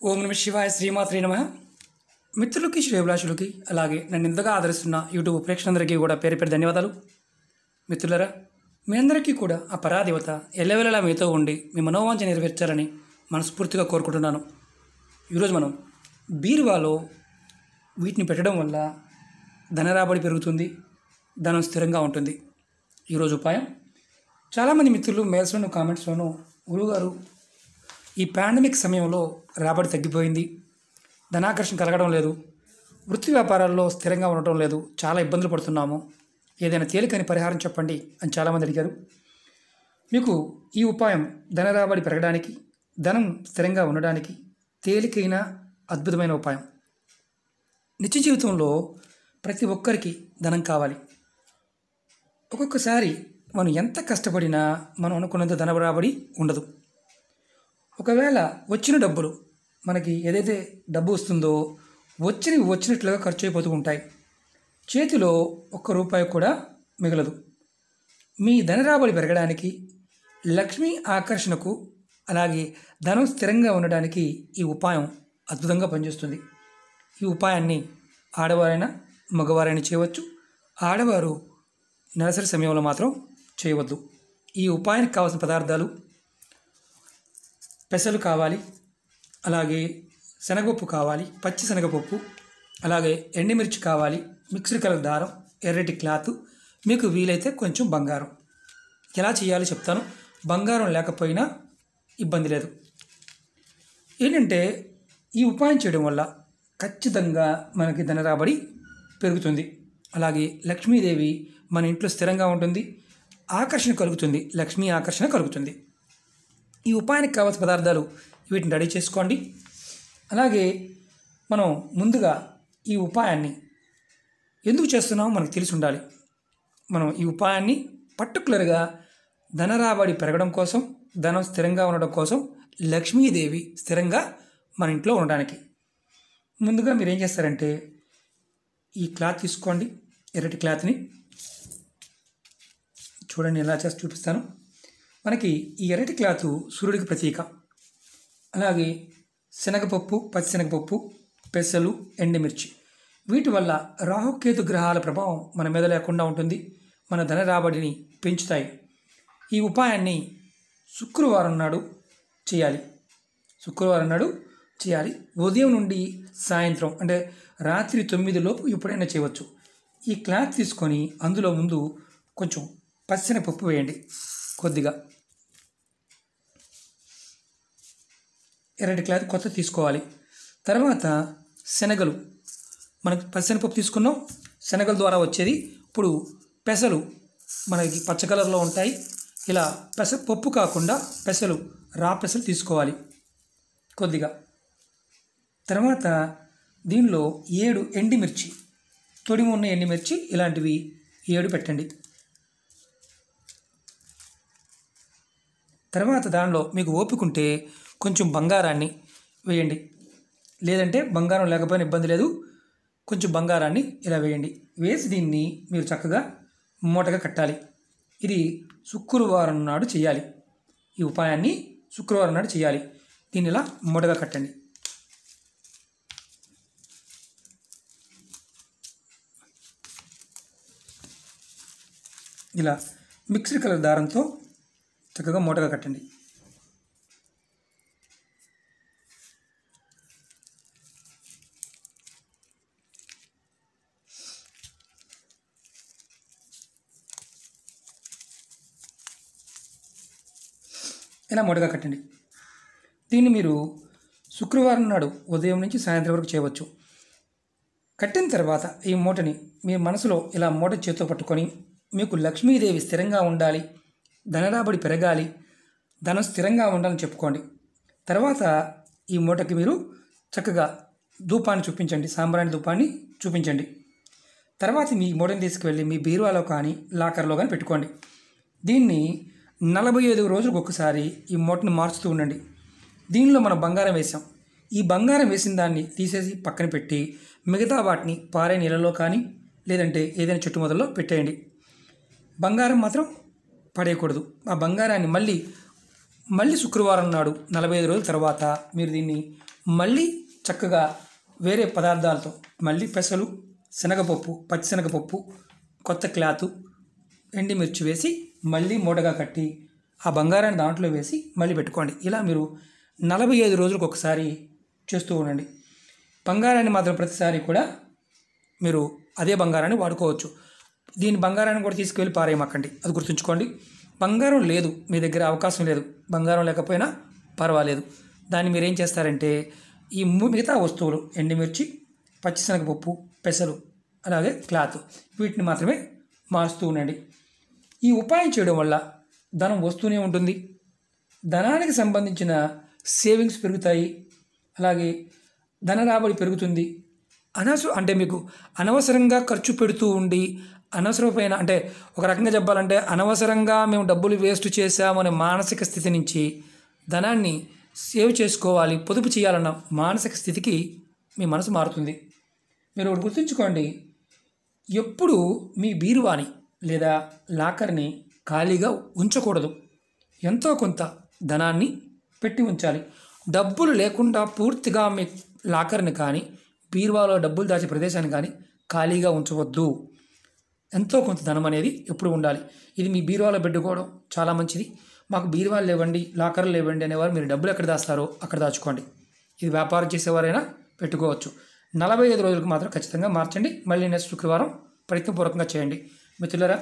ఓం నమ శివాయ శ్రీమాత్రే నమః. మిత్రులకి శ్రేయభిలాషులకి అలాగే నన్ను ఇంతగా ఆదరిస్తున్న యూట్యూబ్ ప్రేక్షకులందరికీ కూడా పేరు పేరు ధన్యవాదాలు. మిత్రులరా, మీ అందరికీ కూడా ఆ పరాదేవత ఎల్లవెల్లలా మీతో ఉండి మీ మనోవాంఛ నెరవేర్చాలని మనస్ఫూర్తిగా కోరుకుంటున్నాను. ఈరోజు మనం బీరువాలో వీటిని పెట్టడం వల్ల ధనరాబడి పెరుగుతుంది, ధనం స్థిరంగా ఉంటుంది. ఈరోజు ఉపాయం చాలామంది మిత్రులు మెయిల్స్లోను కామెంట్స్లోనూ గురువుగారు ఈ పాండమిక్ సమయంలో రాబడి తగ్గిపోయింది, ధనాకర్షణ కలగడం లేదు, వృత్తి వ్యాపారాల్లో స్థిరంగా ఉండటం లేదు, చాలా ఇబ్బందులు పడుతున్నాము, ఏదైనా తేలికని పరిహారం చెప్పండి అని చాలామంది అడిగారు. మీకు ఈ ఉపాయం ధన రాబడి పెరగడానికి, ధనం స్థిరంగా ఉండడానికి తేలికైన అద్భుతమైన ఉపాయం. నిత్య జీవితంలో ప్రతి ఒక్కరికి ధనం కావాలి. ఒక్కొక్కసారి మనం ఎంత కష్టపడినా మనం అనుకున్నంత ధన రాబడి ఉండదు. ఒకవేళ వచ్చిన డబ్బులు మనకి ఏదైతే డబ్బు వస్తుందో వచ్చినట్లుగా ఖర్చు అయిపోతూ ఉంటాయి. చేతిలో ₹1 కూడా మిగలదు. మీ ధన రాబడి పెరగడానికి, లక్ష్మీ ఆకర్షణకు, అలాగే ధనం స్థిరంగా ఉండడానికి ఈ ఉపాయం అద్భుతంగా పనిచేస్తుంది. ఈ ఉపాయాన్ని ఆడవారైనా మగవారైనా చేయవచ్చు. ఆడవారు నెలసరి సమయంలో మాత్రం చేయవద్దు. ఈ ఉపాయానికి కావాల్సిన పదార్థాలు: పెసలు కావాలి, అలాగే శనగపప్పు కావాలి, పచ్చి శనగపప్పు, అలాగే ఎండుమిర్చి కావాలి, మిక్స్డ్ కలర్ దారం, ఎర్రటి క్లాత్, మీకు వీలైతే కొంచెం బంగారం. ఎలా చేయాలో చెప్తాను. బంగారం లేకపోయినా ఇబ్బంది లేదు. ఏంటంటే ఈ ఉపాయం చేయడం వల్ల ఖచ్చితంగా మనకి ధన రాబడి పెరుగుతుంది. అలాగే లక్ష్మీదేవి మన ఇంట్లో స్థిరంగా ఉంటుంది, ఆకర్షణ కలుగుతుంది, లక్ష్మీ ఆకర్షణ కలుగుతుంది. ఈ ఉపాయానికి కావాల్సిన పదార్థాలు వీటిని రెడీ చేసుకోండి. అలాగే మనం ముందుగా ఈ ఉపాయాన్ని ఎందుకు చేస్తున్నామో మనకు తెలిసి ఉండాలి. మనం ఈ ఉపాయాన్ని పర్టికులర్గా ధన రాబడి పెరగడం కోసం, ధనం స్థిరంగా ఉండడం కోసం, లక్ష్మీదేవి స్థిరంగా మన ఇంట్లో ఉండడానికి. ముందుగా మీరు ఏం చేస్తారంటే ఈ క్లాత్ తీసుకోండి, ఎర్రటి క్లాత్ని. చూడండి ఎలా చేసి చూపిస్తాను. మనకి ఈ ఎర్రటి క్లాత్ సూర్యుడికి ప్రతీక. అలాగే శనగపప్పు, పచ్చిశనగపప్పు, పెసలు, ఎండుమిర్చి, వీటి వల్ల రాహుకేతు గ్రహాల ప్రభావం మన మీద లేకుండా ఉంటుంది, మన ధన రాబడిని పెంచుతాయి. ఈ ఉపాయాన్ని శుక్రవారం నాడు చేయాలి. ఉదయం నుండి సాయంత్రం అంటే రాత్రి 9 లోపు ఎప్పుడైనా చేయవచ్చు. ఈ క్లాత్ తీసుకొని అందులో ముందు కొంచెం పచ్చిశనగపప్పు వేయండి, కొద్దిగా ఎర్రటి క్లాత్ కొత్త తీసుకోవాలి. తర్వాత శనగలు, మనకి పచ్చిశనగపప్పు తీసుకున్నాం, శనగల ద్వారా వచ్చేది. ఇప్పుడు పెసలు మనకి పచ్చ కలర్లో ఉంటాయి. ఇలా పప్పు కాకుండా పెసలు, రా పెసలు తీసుకోవాలి కొద్దిగా. తర్వాత దీనిలో 7 ఎండుమిర్చి, తొడిమి ఉన్న ఎండుమిర్చి, ఇలాంటివి 7 పెట్టండి. తర్వాత దానిలో మీకు ఓపిక ఉంటే కొంచెం బంగారాన్ని వేయండి. లేదంటే బంగారం లేకపోయినా ఇబ్బంది లేదు, కొంచెం బంగారాన్ని ఇలా వేయండి. వేసి దీన్ని మీరు చక్కగా మూటగా కట్టాలి. ఇది శుక్రవారం నాడు చేయాలి. ఈ ఉపాయాన్ని శుక్రవారం నాడు చేయాలి. దీన్ని ఇలా మూటగా కట్టండి. ఇలా మిక్స్డ్ కలర్ దారంతో చక్కగా మూటగా కట్టండి. ఇలా మూటగా కట్టండి. దీన్ని మీరు శుక్రవారం నాడు ఉదయం నుంచి సాయంత్రం వరకు చేయవచ్చు. కట్టిన తర్వాత ఈ మూటని మీ మనసులో ఇలా మూట చేతితో పట్టుకొని మీకు లక్ష్మీదేవి స్థిరంగా ఉండాలి, ధనరాబడి పెరగాలి, ధనం స్థిరంగా ఉండాలని చెప్పుకోండి. తర్వాత ఈ మూటకి మీరు చక్కగా ధూపాన్ని చూపించండి, సాంబ్రాణి ధూపాన్ని చూపించండి. తర్వాత మీ మూటని తీసుకువెళ్ళి మీ బీరువాలో కానీ లాకర్లో కానీ పెట్టుకోండి. దీన్ని 45 రోజులకు ఒకసారి ఈ మూటని మార్చుతూ ఉండండి. దీనిలో మనం బంగారం వేసాం. ఈ బంగారం వేసిన దాన్ని తీసేసి పక్కన పెట్టి మిగతా వాటిని పారే నీళ్ళలో కానీ లేదంటే ఏదైనా చెట్టు మొదల్లో పెట్టేయండి. బంగారం మాత్రం పడేయకూడదు. ఆ బంగారాన్ని మళ్ళీ శుక్రవారం నాడు 45 రోజుల తర్వాత మీరు దీన్ని మళ్ళీ చక్కగా వేరే పదార్థాలతో మళ్ళీ పెసలు, శనగపప్పు, పచ్చిశనగపప్పు, కొత్త క్లాతు, ఎండుమిర్చి వేసి మళ్ళీ మూటగా కట్టి ఆ బంగారాన్ని దాంట్లో వేసి మళ్ళీ పెట్టుకోండి. ఇలా మీరు 45 రోజులకు ఒకసారి చేస్తూ ఉండండి. బంగారాన్ని మాత్రం ప్రతిసారి కూడా మీరు అదే బంగారాన్ని వాడుకోవచ్చు. దీని బంగారాన్ని కూడా తీసుకువెళ్ళి పారేయమాకండి, అది గుర్తుంచుకోండి. బంగారం లేదు మీ దగ్గర, అవకాశం లేదు, బంగారం లేకపోయినా పర్వాలేదు. దాన్ని మీరు ఏం చేస్తారంటే ఈ మిగతా వస్తువులు ఎండుమిర్చి, పచ్చిశనగపప్పు, పెసలు, అలాగే క్లాత్, వీటిని మాత్రమే మారుస్తూ ఉండండి. ఈ ఉపాయం చేయడం వల్ల ధనం వస్తూనే ఉంటుంది. ధనానికి సంబంధించిన సేవింగ్స్ పెరుగుతాయి, అలాగే ధన రాబడి పెరుగుతుంది. అంటే మీకు అనవసరంగా ఖర్చు పెడుతూ ఉండి అనవసరమైన, అంటే ఒక రకంగా చెప్పాలంటే అనవసరంగా మేము డబ్బులు వేస్ట్ చేసామనే మానసిక స్థితి నుంచి ధనాన్ని సేవ్ చేసుకోవాలి, పొదుపు చేయాలన్న మానసిక స్థితికి మీ మనసు మారుతుంది. మీరు ఒకటి గుర్తుంచుకోండి, ఎప్పుడు మీ బీరువాని లేదా లాకర్ని ఖాళీగా ఉంచకూడదు. ఎంతో కొంత ధనాన్ని పెట్టి ఉంచాలి. డబ్బులు లేకుండా పూర్తిగా మీ లాకర్ని కానీ బీరువాలో డబ్బులు దాచే ప్రదేశాన్ని కానీ ఖాళీగా ఉంచవద్దు. ఎంతో కొంత ధనం అనేది ఎప్పుడు ఉండాలి. ఇది మీ బీరువాలో పెట్టుకోవడం చాలా మంచిది. మాకు బీరువాలు లేవండి, లాకర్లు లేవండి అనేవారు మీరు డబ్బులు ఎక్కడ దాస్తారో అక్కడ దాచుకోండి. ఇది వ్యాపారం చేసేవారైనా పెట్టుకోవచ్చు. 45 రోజులకు మాత్రం ఖచ్చితంగా మార్చండి. మళ్ళీ నెక్స్ట్ శుక్రవారం ప్రయత్నపూర్వకంగా చేయండి. మిత్రులారా,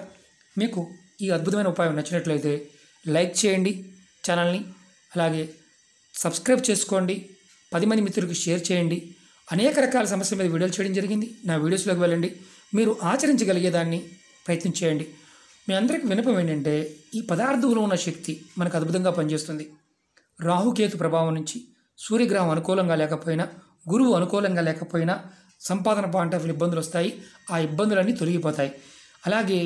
మీకు ఈ అద్భుతమైన ఉపాయం నచ్చినట్లయితే లైక్ చేయండి ఛానల్ని, అలాగే సబ్స్క్రైబ్ చేసుకోండి, 10 మంది మిత్రులకు షేర్ చేయండి. అనేక రకాల సమస్యల మీద వీడియోలు చేయడం జరిగింది. నా వీడియోస్లోకి వెళ్ళండి, మీరు ఆచరించగలిగేదాన్ని ప్రయత్నం చేయండి. మీ అందరికీ వినపం ఏంటంటే ఈ పదార్థంలో ఉన్న శక్తి మనకు అద్భుతంగా పనిచేస్తుంది. రాహుకేతు ప్రభావం నుంచి, సూర్యగ్రహం అనుకూలంగా లేకపోయినా, గురువు అనుకూలంగా లేకపోయినా సంపాదన పాయింట్ ఆఫ్ ఇబ్బందులు వస్తాయి. ఆ ఇబ్బందులన్నీ తొలగిపోతాయి. అలాగే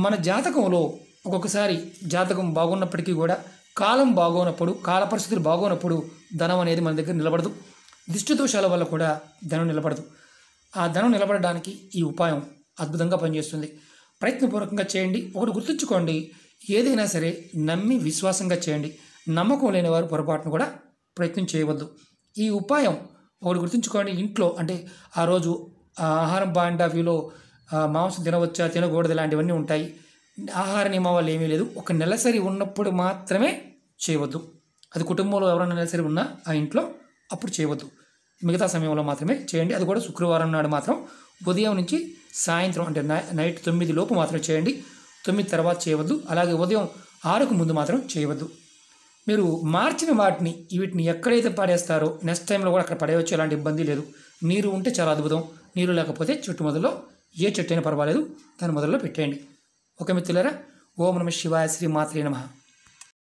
మన జాతకంలో ఒక్కొక్కసారి జాతకం బాగున్నప్పటికీ కూడా కాలం బాగోనప్పుడు, కాల పరిస్థితులు బాగోనప్పుడు ధనం అనేది మన దగ్గర నిలబడదు. దిష్టి దోషాల వల్ల కూడా ధనం నిలబడదు. ఆ ధనం నిలబడడానికి ఈ ఉపాయం అద్భుతంగా పనిచేస్తుంది. ప్రయత్నపూర్వకంగా చేయండి. ఒకటి గుర్తుంచుకోండి, ఏదైనా సరే నమ్మి విశ్వాసంగా చేయండి. నమ్మకం లేని వారు పొరపాటును కూడా ప్రయత్నం చేయవద్దు. ఈ ఉపాయం ఒకటి గుర్తుంచుకోండి, ఇంట్లో అంటే ఆ రోజు ఆహారం పాయింట్ ఆఫ్ వ్యూలో మాంసం తినవచ్చా తినకూడదు ఇలాంటివన్నీ ఉంటాయి. ఆహార నియమాలు ఏమీ లేదు. ఒక నెలసరి ఉన్నప్పుడు మాత్రమే చేయవద్దు. అది కుటుంబంలో ఎవరైనా నెలసరి ఉన్నా ఆ ఇంట్లో అప్పుడు చేయవద్దు. మిగతా సమయంలో మాత్రమే చేయండి. అది కూడా శుక్రవారం నాడు మాత్రం ఉదయం నుంచి సాయంత్రం అంటే నైట్ 9 లోపు మాత్రం చేయండి. 9 తర్వాత చేయవద్దు. అలాగే ఉదయం 6కు ముందు మాత్రం చేయవద్దు. మీరు మార్చిన వీటిని ఎక్కడైతే పడేస్తారో నెక్స్ట్ టైంలో కూడా అక్కడ పడేయవచ్చు, ఎలాంటి ఇబ్బంది లేదు. నీరు ఉంటే చాలా అద్భుతం, నీరు లేకపోతే చెట్టు మొదల్లో ఏ చెట్టు అయినా పర్వాలేదు, దాని మొదల్లో పెట్టేయండి. ఓకే మిత్రులారా, ఓం నమః శివాయ, శ్రీ మాత్రే నమః.